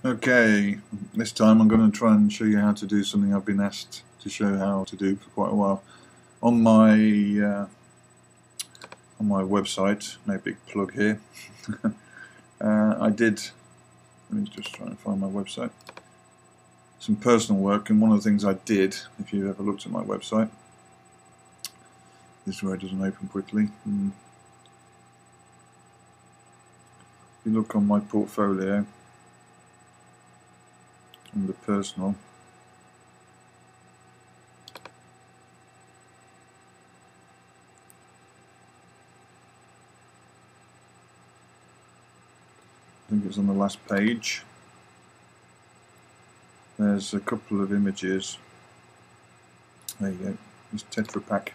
Okay, this time I'm going to try and show you how to do something I've been asked to show how to do for quite a while. On my website, no big plug here, let me just try and find my website, some personal work, and one of the things I did, if you've ever looked at my website, this is where it doesn't open quickly. If you look on my portfolio, under personal, I think it's on the last page, there's a couple of images. There you go, it's Tetra Pak.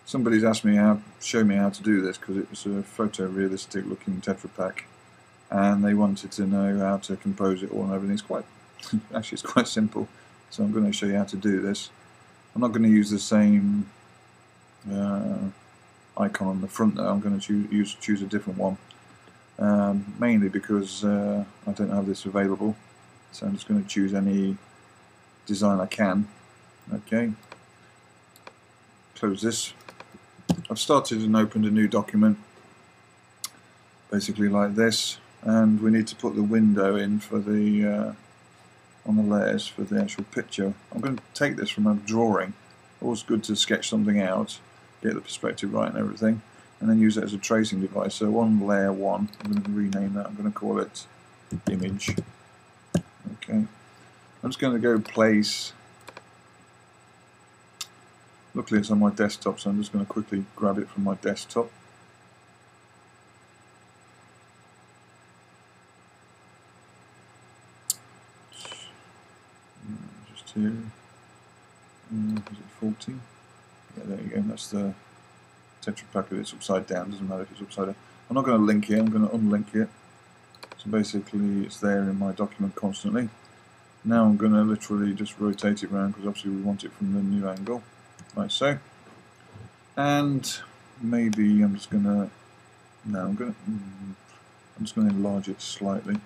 Somebody's asked me show me how to do this because it was a photorealistic looking Tetra Pak, and they wanted to know how to compose it all and everything. It's quite actually it's quite simple, so I'm going to show you how to do this. I'm not going to use the same icon on the front though. I'm going to choose a different one, mainly because I don't have this available, so I'm just going to choose any design I can. Okay, close this. I've started and opened a new document, basically like this, and we need to put the window in for the on the layers for the actual picture. I'm going to take this from a drawing. Always good to sketch something out, get the perspective right and everything, and then use it as a tracing device. So on layer 1, I'm going to rename that. I'm going to call it image. Okay, I'm just going to go place. Luckily it's on my desktop, so I'm just going to quickly grab it from my desktop. Just here. Is it 40? Yeah, there you go. That's the Tetra Pak. It's upside down. Doesn't matter if it's upside down. I'm not going to link it. I'm going to unlink it. So basically it's there in my document constantly. Now I'm going to literally just rotate it around because obviously we want it from the new angle. Like so, and maybe I'm just gonna enlarge it slightly,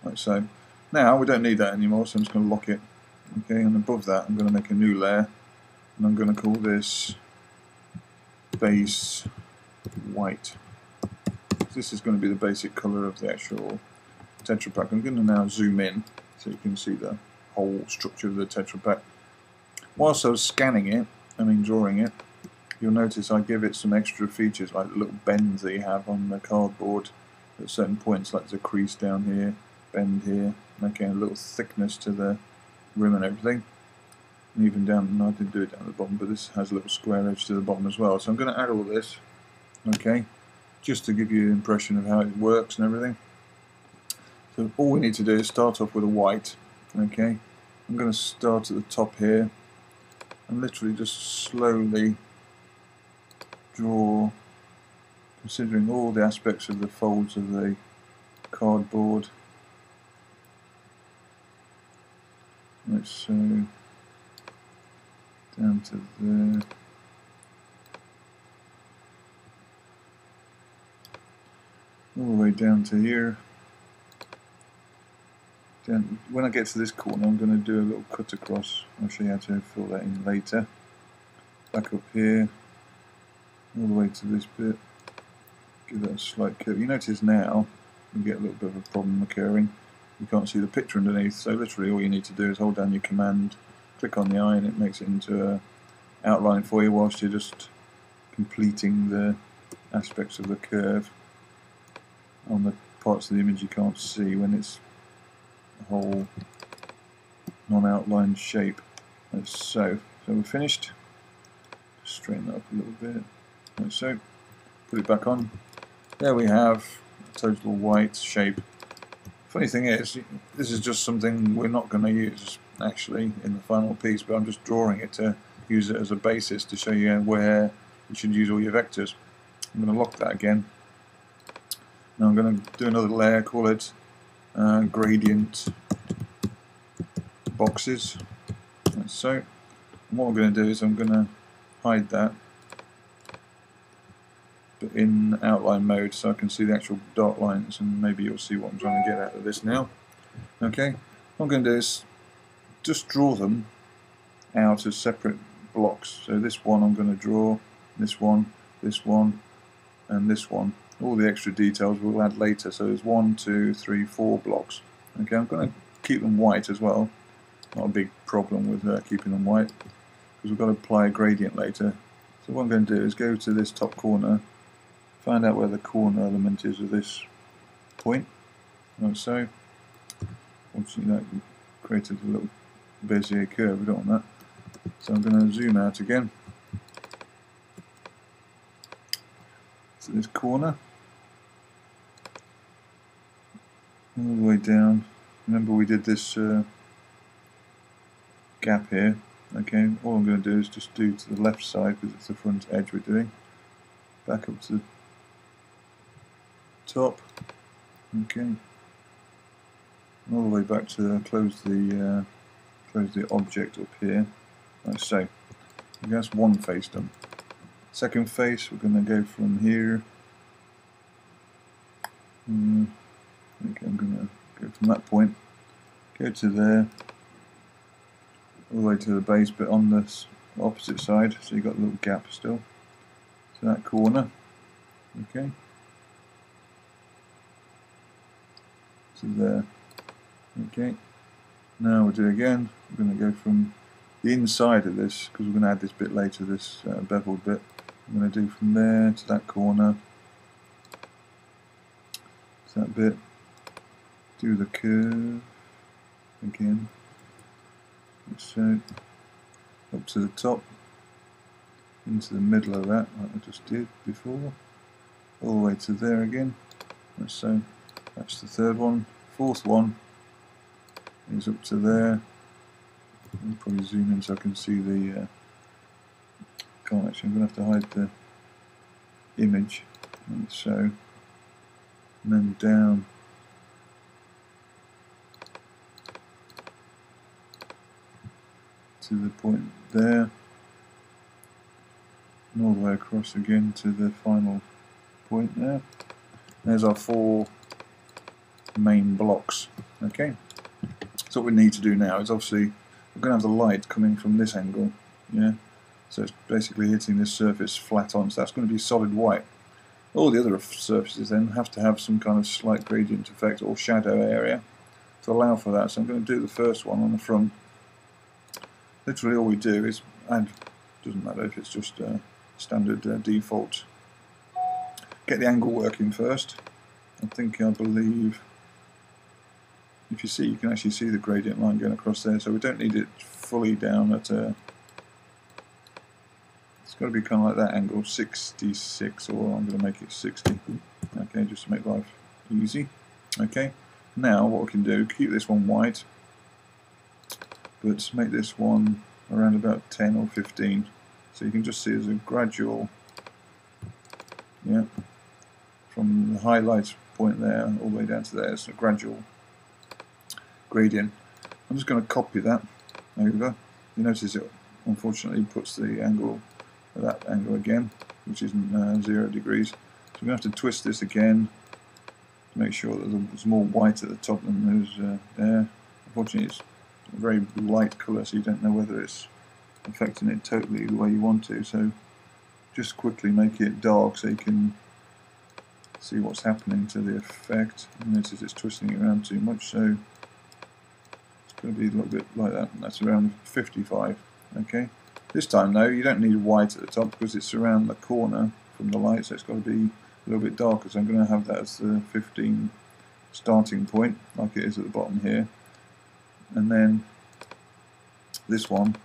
like so. Now we don't need that anymore, so I'm just going to lock it. Okay, and above that I'm going to make a new layer, and I'm going to call this base white. This is going to be the basic color of the actual Tetra Pak. I'm going to now zoom in so you can see the whole structure of the Tetra Pak. Whilst I was scanning it, drawing it, you'll notice I give it some extra features like the little bends that you have on the cardboard at certain points, like there's a crease down here, bend here, okay, a little thickness to the rim and everything. And even down, no, I didn't do it down at the bottom, but this has a little square edge to the bottom as well. So I'm going to add all this, okay, just to give you an impression of how it works and everything. So all we need to do is start off with a white, okay. I'm going to start at the top here, and literally just slowly draw, considering all the aspects of the folds of the cardboard. Like so, down to there. All the way down to here. Then when I get to this corner, I'm going to do a little cut across. I'll show you how to fill that in later. Back up here, all the way to this bit. Give that a slight curve. You notice now you get a little bit of a problem occurring. You can't see the picture underneath, so literally all you need to do is hold down your command, click on the eye, and it makes it into an outline for you whilst you're just completing the aspects of the curve on the parts of the image you can't see when it's a whole non-outlined shape. Like so. So we're finished. Straighten that up a little bit. Like so. Put it back on. There we have a total white shape. Funny thing is, this is just something we're not going to use actually in the final piece, but I'm just drawing it to use it as a basis to show you where you should use all your vectors. I'm going to lock that again. Now I'm going to do another layer, call it gradient boxes, like so. And what I'm going to do is I'm going to hide that but in outline mode so I can see the actual dark lines, and maybe you'll see what I'm trying to get out of this now. Okay, what I'm going to do is just draw them out as separate blocks. So this one I'm going to draw, this one, and this one. All the extra details we'll add later. So there's 1, 2, 3, 4 blocks. Okay, I'm going to keep them white as well. Not a big problem with keeping them white, because we've got to apply a gradient later. So what I'm going to do is go to this top corner, find out where the corner element is of this point, like so. Obviously that created a little Bezier curve, we don't want that. So I'm going to zoom out again to this corner, all the way down. Remember we did this gap here. Okay, all I'm going to do is just do to the left side because it's the front edge we're doing. Back up to the top. Okay, all the way back to close the object up here, like so. Okay, that's one face done. Second face, we're going to go from here. Okay, I'm going to go from that point, go to there, all the way to the base, but on the opposite side, so you've got a little gap still to that corner. Okay, to there. Okay, now we'll do again. We're going to go from the inside of this, because we're going to add this bit later, this beveled bit. I'm going to do from there to that corner, to that bit, do the curve again, so up to the top, into the middle of that, like I just did before, all the way to there again, like so. That's the third one. Fourth one is up to there. I'll probably zoom in so I can see the can't actually, I'm going to have to hide the image, like so, and then down to the point there, and all the way across again to the final point there. There's our 4 main blocks. Okay, so what we need to do now is, obviously we're going to have the light coming from this angle, yeah, so it's basically hitting this surface flat on, so that's going to be solid white. All the other surfaces then have to have some kind of slight gradient effect or shadow area to allow for that. So I'm going to do the first one on the front. Literally all we do is add, doesn't matter if it's just a standard default, get the angle working first. I believe, if you see, you can actually see the gradient line going across there, so we don't need it fully down at a, it's got to be kind of like that angle, 66, or I'm going to make it 60, okay, just to make life easy. Okay, now what we can do, keep this one white, but make this one around about 10 or 15, so you can just see there's a gradual, yeah, from the highlight point there all the way down to there, it's a gradual gradient. I'm just going to copy that over. You notice it unfortunately puts the angle at that angle again, which isn't 0 degrees. So we're going to have to twist this again to make sure that there's more white at the top than there's there. Unfortunately it's a very light colour, so you don't know whether it's affecting it totally the way you want to, so just quickly make it dark so you can see what's happening to the effect. You notice it's twisting it around too much, so it's going to be a little bit like that. That's around 55. Okay, this time though you don't need white at the top because it's around the corner from the light, so it's got to be a little bit darker, so I'm going to have that as the 15 starting point like it is at the bottom here, and then this one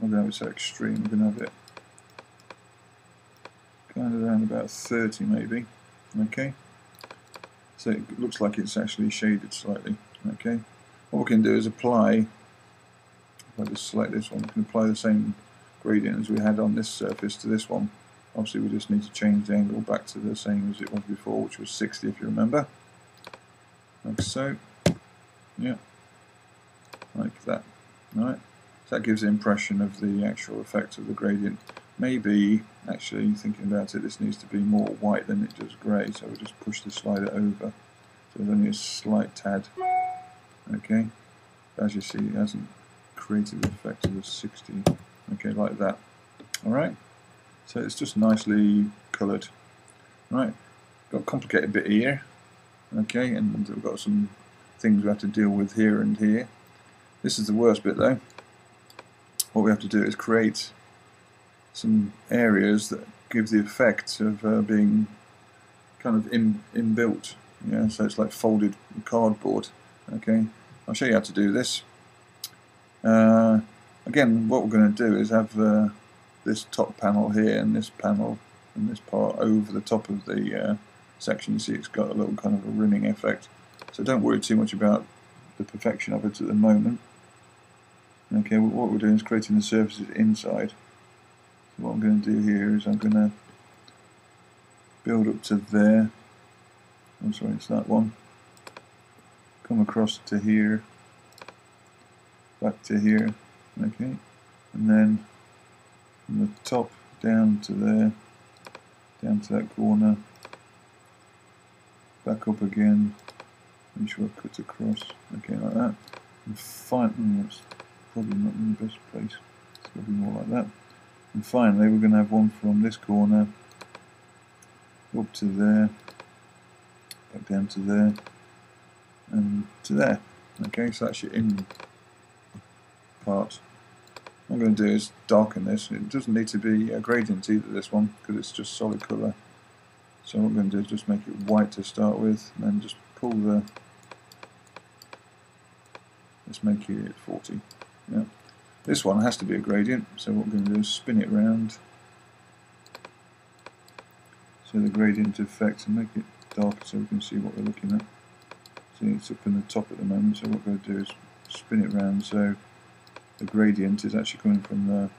I'm going to have it so extreme, I'm going to have it kind of around about 30 maybe. Okay, so it looks like it's actually shaded slightly. Okay, what we can do is apply, if I just select this one, we can apply the same gradient as we had on this surface to this one. Obviously we just need to change the angle back to the same as it was before, which was 60 if you remember, like so, yeah, like that. Alright, so that gives the impression of the actual effect of the gradient. maybe, actually thinking about it, this needs to be more white than it does grey, so we'll just push the slider over. So there's only a slight tad. Okay, as you see, it hasn't created the effect of the 60. Okay, like that. Alright, so it's just nicely coloured. Right, got a complicated bit here. Okay, and we've got some things we have to deal with here and here. This is the worst bit though. What we have to do is create some areas that give the effect of being kind of inbuilt. Yeah, so it's like folded cardboard. Okay, I'll show you how to do this. Again, what we're going to do is have this top panel here and this panel and this part over the top of the section. You see it's got a little kind of a rimming effect. So don't worry too much about the perfection of it at the moment. Okay, what we're doing is creating the surfaces inside. So what I'm going to do here is I'm going to build up to there. I'm sorry, it's that one. Come across to here, back to here, okay, and then from the top down to there, down to that corner, back up again, make sure I cut across, okay, like that, and finally, that's probably not in the best place, it's going to be more like that, and finally we're going to have one from this corner, up to there, back down to there, and to there. Okay, so that's your in part. What I'm going to do is darken this. It doesn't need to be a gradient either, this one, because it's just solid colour. So what I'm going to do is just make it white to start with, and then just pull the... Let's make it 40. Yeah. This one has to be a gradient, so what we're going to do is spin it round. So the gradient effect, and make it darker so we can see what we're looking at. See, it's up in the top at the moment, so what we're going to do is spin it round so the gradient is actually coming from the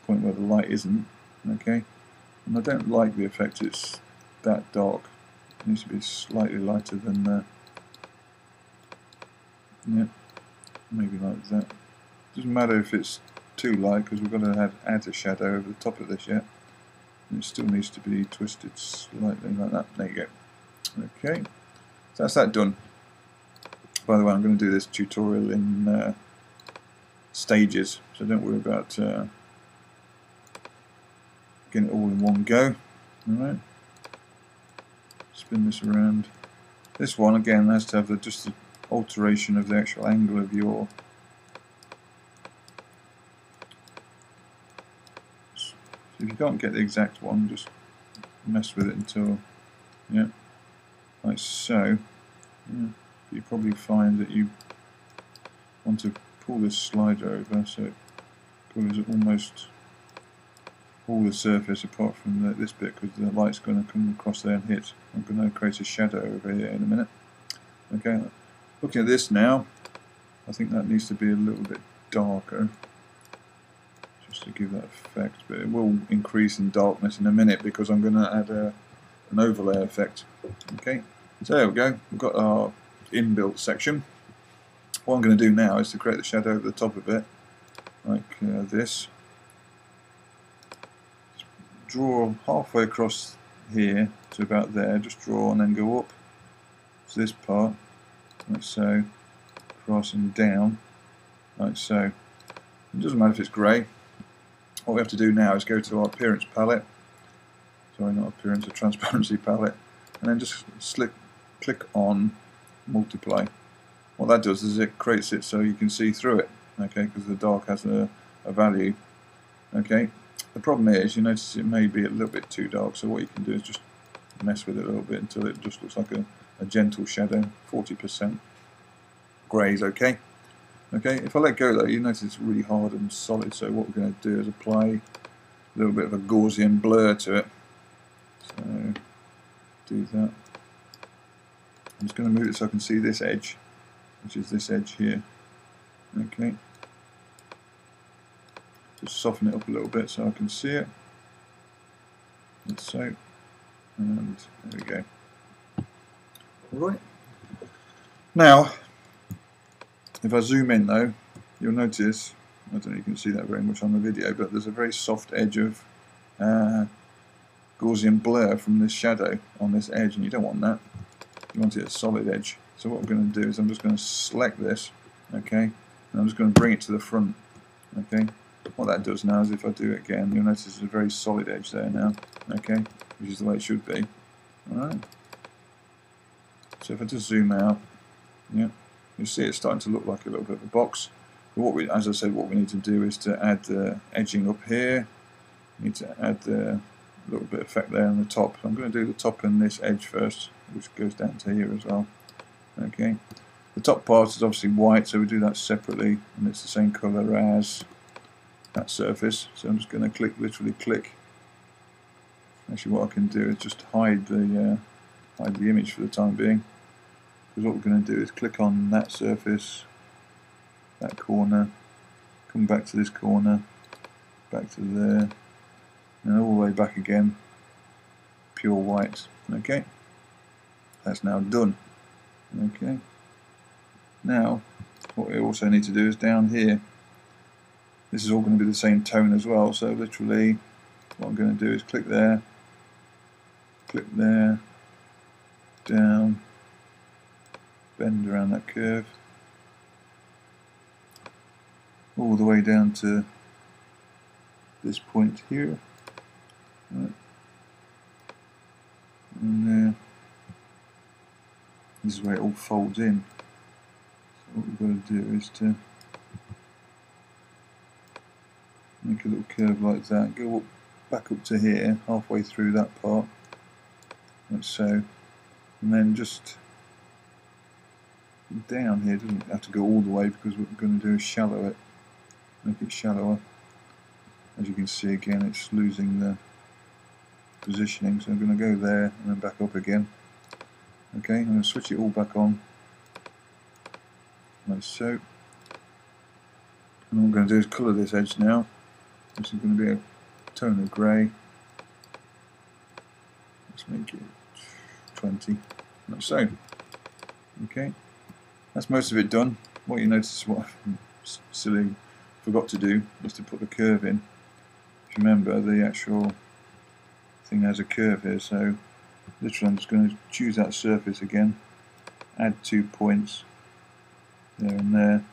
point where the light isn't. Okay, and I don't like the effect it's that dark. It needs to be slightly lighter than that. Yeah, maybe like that. Doesn't matter if it's too light because we're going to add a shadow over the top of this yet. And it still needs to be twisted slightly like that. There you go. Okay, so that's that done. By the way, I'm going to do this tutorial in stages, so don't worry about getting it all in one go. Alright, spin this around. This one again has to have just the alteration of the actual angle of your so if you can't get the exact one, just mess with it until, yeah, like so. Yeah. You probably find that you want to pull this slider over so it covers almost all the surface apart from this bit, because the light's going to come across there and hit. I'm going to create a shadow over here in a minute. Okay, looking at this now, I think that needs to be a little bit darker just to give that effect, but it will increase in darkness in a minute because I'm going to add an overlay effect. Okay, so there we go, we've got our inbuilt section. What I'm going to do now is to create the shadow over the top of it, like this. Draw halfway across here to about there, just draw and then go up to this part, like so, across and down, like so. It doesn't matter if it's grey. What we have to do now is go to our appearance palette, sorry, not appearance, a transparency palette, and then just click on multiply. What that does is it creates it so you can see through it, okay, because the dark has a value. Okay, the problem is you notice it may be a little bit too dark, so what you can do is just mess with it a little bit until it just looks like a gentle shadow. 40% grey is okay. Okay, if I let go though, you notice it's really hard and solid, so what we're going to do is apply a little bit of a Gaussian blur to it. So do that. I'm just going to move it so I can see this edge, which is this edge here. Okay. Just soften it up a little bit so I can see it. Like so. And there we go. Alright. Now, if I zoom in though, you'll notice, I don't know if you can see that very much on the video, but there's a very soft edge of Gaussian blur from this shadow on this edge, and you don't want that. You want it a solid edge. So what I'm going to do is I'm just going to select this, okay, and I'm just going to bring it to the front, okay. What that does now is if I do it again, you'll notice there's a very solid edge there now, okay, which is the way it should be. Alright. So if I just zoom out, yeah, you'll see it's starting to look like a little bit of a box. But what we, as I said, what we need to do is to add the edging up here. We need to add the little bit of effect there on the top. So I'm going to do the top and this edge first, which goes down to here as well. Okay. The top part is obviously white, so we do that separately, and it's the same colour as that surface. So I'm just going to click, literally click. Actually, what I can do is just hide the image for the time being. Because what we're going to do is click on that surface, that corner, come back to this corner, back to there, and all the way back again, pure white. Okay, that's now done. Okay, now what we also need to do is down here, this is all going to be the same tone as well, so literally what I'm going to do is click there, down, bend around that curve, all the way down to this point here, right. And there. This is where it all folds in. So what we've got to do is to make a little curve like that, go up, back up to here, halfway through that part, like so, and then just down here. It doesn't have to go all the way because what we're going to do is shallow it, make it shallower. As you can see again, it's losing the positioning, so I'm going to go there and then back up again. Okay, I'm going to switch it all back on, like so. And what I'm going to do is colour this edge now. This is going to be a tone of grey. Let's make it 20, like so. Okay, that's most of it done. What you notice, what I silly forgot to do, was to put the curve in. If you remember, the actual thing has a curve here, so literally I'm just going to choose that surface again, add 2 points there and there,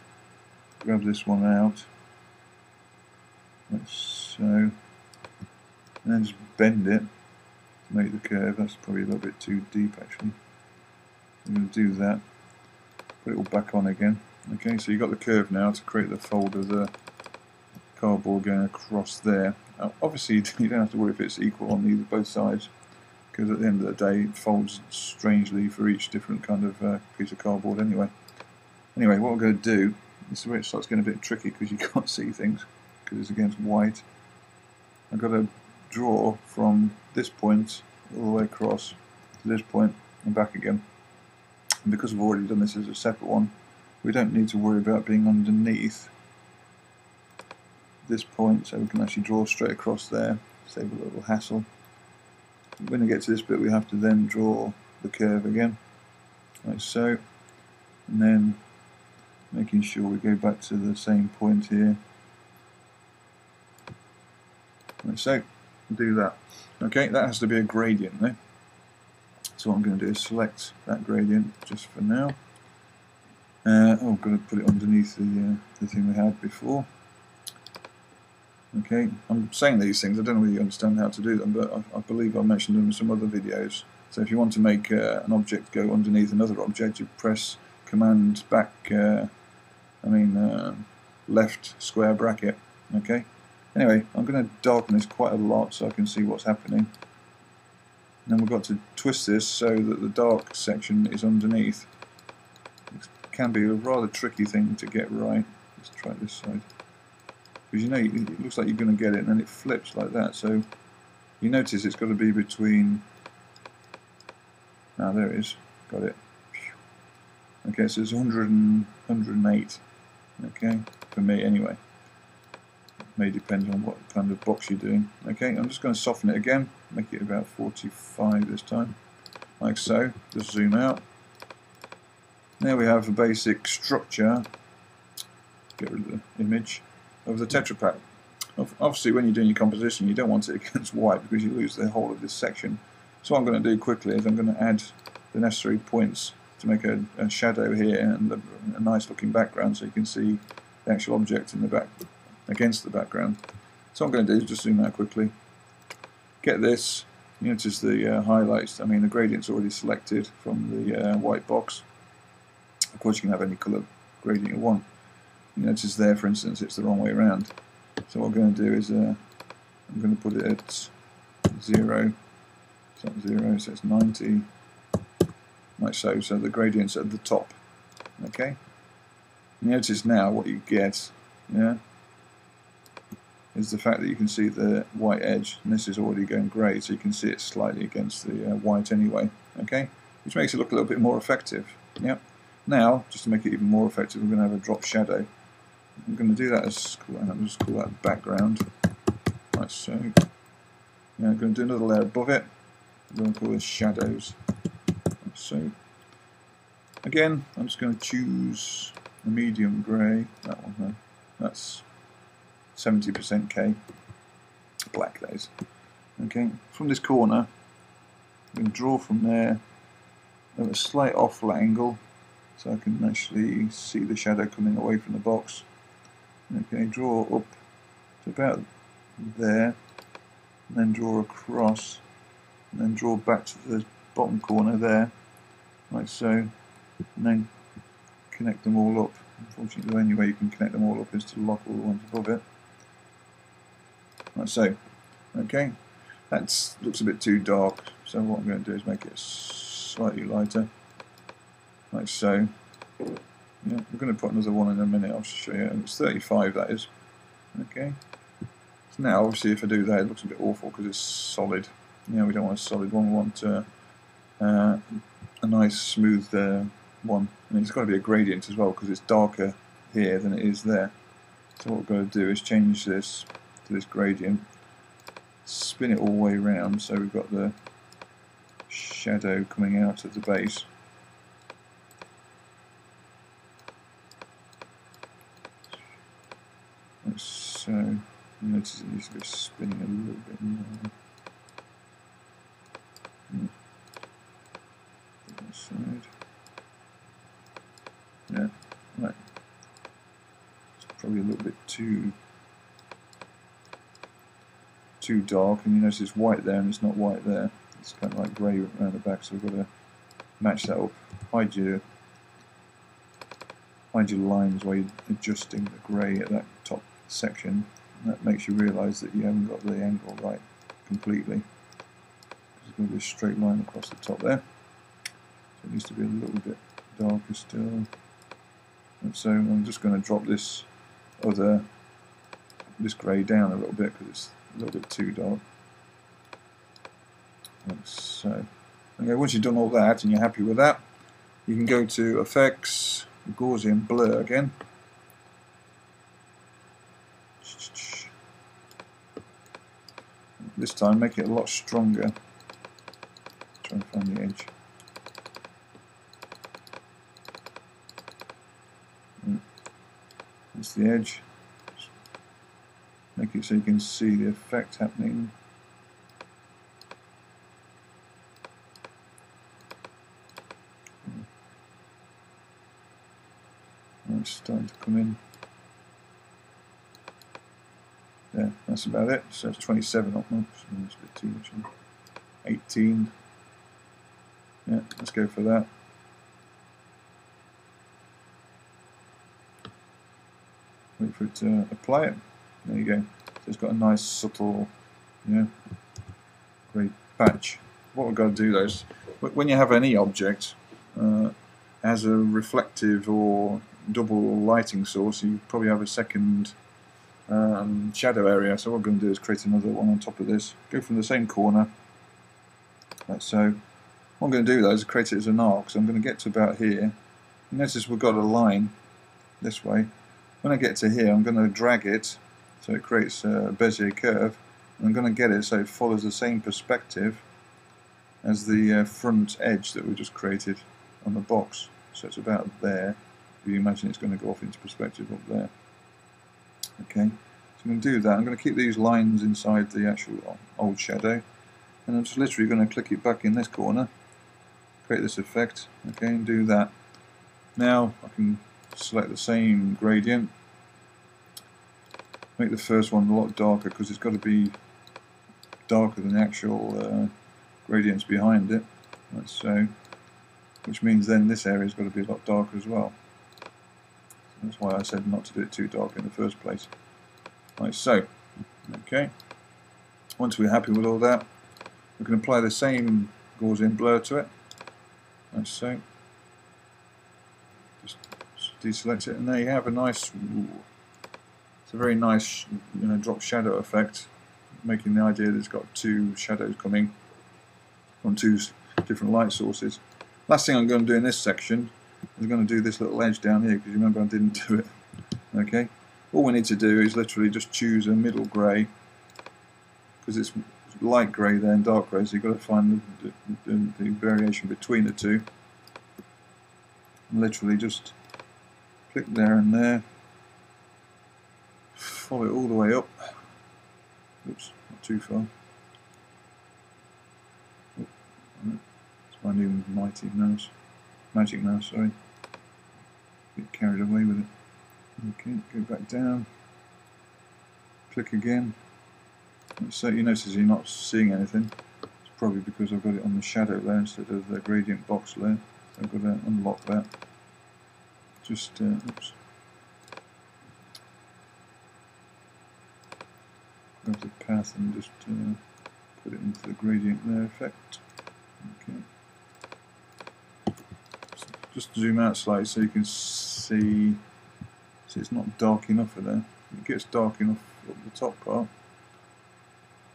grab this one out, like so, and then just bend it to make the curve. That's probably a little bit too deep actually. I'm going to do that, put it all back on again. Okay, so you've got the curve now to create the fold of the cardboard going across there. Now, obviously you don't have to worry if it's equal on either both sides, because at the end of the day it folds strangely for each different kind of piece of cardboard anyway. Anyway, what we're going to do, this is where it starts getting a bit tricky because you can't see things because it's against white. I've got to draw from this point all the way across to this point and back again. And because I've already done this as a separate one, we don't need to worry about being underneath this point, so we can actually draw straight across there, save a little hassle. When we get to this bit, we have to then draw the curve again, like so, and then making sure we go back to the same point here, like so. Do that. Okay, that has to be a gradient there. So what I'm going to do is select that gradient just for now. I'm going to put it underneath the thing we had before. Okay, I'm saying these things, I don't really understand how to do them, but I believe I mentioned them in some other videos. So if you want to make an object go underneath another object, you press Command back, left square bracket. Okay. Anyway, I'm going to darken this quite a lot so I can see what's happening. And then we've got to twist this so that the dark section is underneath. It can be a rather tricky thing to get right. Let's try this side. Because you know, it looks like you're going to get it and then it flips like that. So you notice it's got to be between... Ah, there it is. Got it. Okay, so it's 100 and 108. Okay, for me anyway. May depend on what kind of box you're doing. Okay, I'm just going to soften it again, make it about 45 this time, like so. Just zoom out. There we have the basic structure, get rid of the image, of the Tetra Pak. Obviously, when you're doing your composition, you don't want it against white because you lose the whole of this section. So what I'm going to do quickly is I'm going to add the necessary points to make a shadow here and a nice looking background so you can see the actual object in the back against the background. So what I'm going to do is just zoom out quickly. Get this. You notice the highlights. I mean, the gradient's already selected from the white box. Of course, you can have any colour gradient you want. You notice there, for instance, it's the wrong way around. So what I'm going to do is I'm going to put it at 0. It's not 0, so it's 90. Like so. So the gradient's at the top. Okay. You notice now what you get, yeah, is the fact that you can see the white edge, and this is already going grey, so you can see it slightly against the white anyway, okay, which makes it look a little bit more effective. Yep. Now, just to make it even more effective, we're going to have a drop shadow. I'm going to do that as, I'll just call that background, like so. Yeah, I'm going to do another layer above it. I'm going to call this shadows, like so. Again, I'm just going to choose a medium grey. That one, no, that's 70% K, black that is. Okay, from this corner, I'm going to draw from there at a slight off angle so I can actually see the shadow coming away from the box. Okay, draw up to about there, and then draw across, and then draw back to the bottom corner there, like so, and then connect them all up. Unfortunately, the only way you can connect them all up is to lock all the ones above it. Like so. Okay, that looks a bit too dark, so what I'm going to do is make it slightly lighter, like so. Yeah, we're going to put another one in a minute. I'll show you. It's 35, that is. Okay. So now, obviously, if I do that, it looks a bit awful because it's solid. Yeah, we don't want a solid one. We want a nice, smooth one, and it's got to be a gradient as well because it's darker here than it is there. So what we're going to do is change this to this gradient, spin it all the way around so we've got the shadow coming out of the base. So notice it needs to be spinning a little bit more. Side. Yeah, right. It's probably a little bit too dark, and you notice it's white there and it's not white there. It's kind of like grey around the back, so we've got to match that up. Hide your lines while you're adjusting the grey at that top section. And that makes you realise that you haven't got the angle right completely. There's going to be a straight line across the top there. So it needs to be a little bit darker still. And so I'm just going to drop this grey down a little bit because it's a little bit too dark. Like so. Okay, once you've done all that and you're happy with that, you can go to Effects, Gaussian Blur again. This time make it a lot stronger. Try and find the edge. That's the edge. Make it so you can see the effect happening. Oh, it's starting to come in. Yeah, that's about it. So it's 27 up now. So that's a bit too much. 18. Yeah, let's go for that. Wait for it to apply it. There you go. So it's got a nice subtle, grey patch. What we've got to do though is, when you have any object as a reflective or double lighting source, you probably have a second shadow area. So what we're going to do is create another one on top of this. Go from the same corner, like so. What I'm going to do though is create it as an arc. So I'm going to get to about here. You notice we've got a line this way. When I get to here, I'm going to drag it so it creates a Bezier curve. And I'm going to get it so it follows the same perspective as the front edge that we just created on the box. So it's about there. If you imagine it's going to go off into perspective up there. Okay. I'm going to do that. I'm going to keep these lines inside the actual old shadow, and I'm just literally going to click it back in this corner, create this effect, okay, and do that. Now I can select the same gradient, make the first one a lot darker because it's got to be darker than the actual gradients behind it, like so, which means then this area's got to be a lot darker as well. That's why I said not to do it too dark in the first place. Like so. Okay. Once we're happy with all that, we can apply the same Gaussian blur to it. Like so. Just deselect it, and there you have a nice. It's a very nice, drop shadow effect, making the idea that it's got two shadows coming from two different light sources. Last thing I'm going to do in this section is going to do this little edge down here, because you remember I didn't do it. Okay. All we need to do is literally just choose a middle grey, because it's light grey there and dark grey, so you've got to find the variation between the two. And literally just click there and there, follow it all the way up. Oops, not too far. Oh, it's my new magic mouse, sorry. Get carried away with it. Okay, go back down, click again. So you notice you're not seeing anything. It's probably because I've got it on the shadow layer instead of the gradient box layer. So I've got to unlock that. Just, oops. Grab the path and just put it into the gradient layer effect. Okay. So just zoom out slightly so you can see. It's not dark enough for there. It gets dark enough at the top part.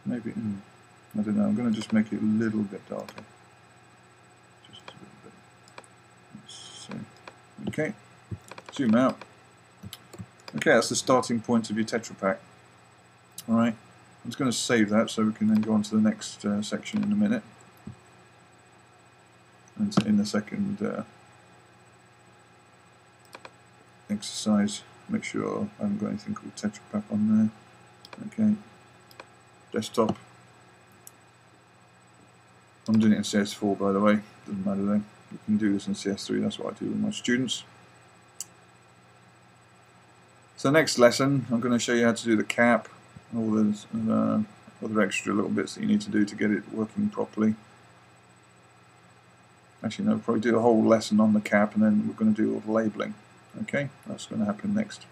Maybe, I don't know, I'm going to just make it a little bit darker. Just a little bit. So, okay, zoom out. Okay, that's the starting point of your Tetra Pak. Alright, I'm just going to save that so we can then go on to the next section in a minute. And in the second exercise, make sure I haven't got anything called Tetra Pak on there. Okay, desktop. I'm doing it in CS4, by the way, doesn't matter though. You can do this in CS3, that's what I do with my students. So next lesson, I'm going to show you how to do the cap, all those other extra little bits that you need to do to get it working properly. Actually, no, we'll probably do a whole lesson on the cap, and then we're going to do all the labelling. Okay, that's going to happen next.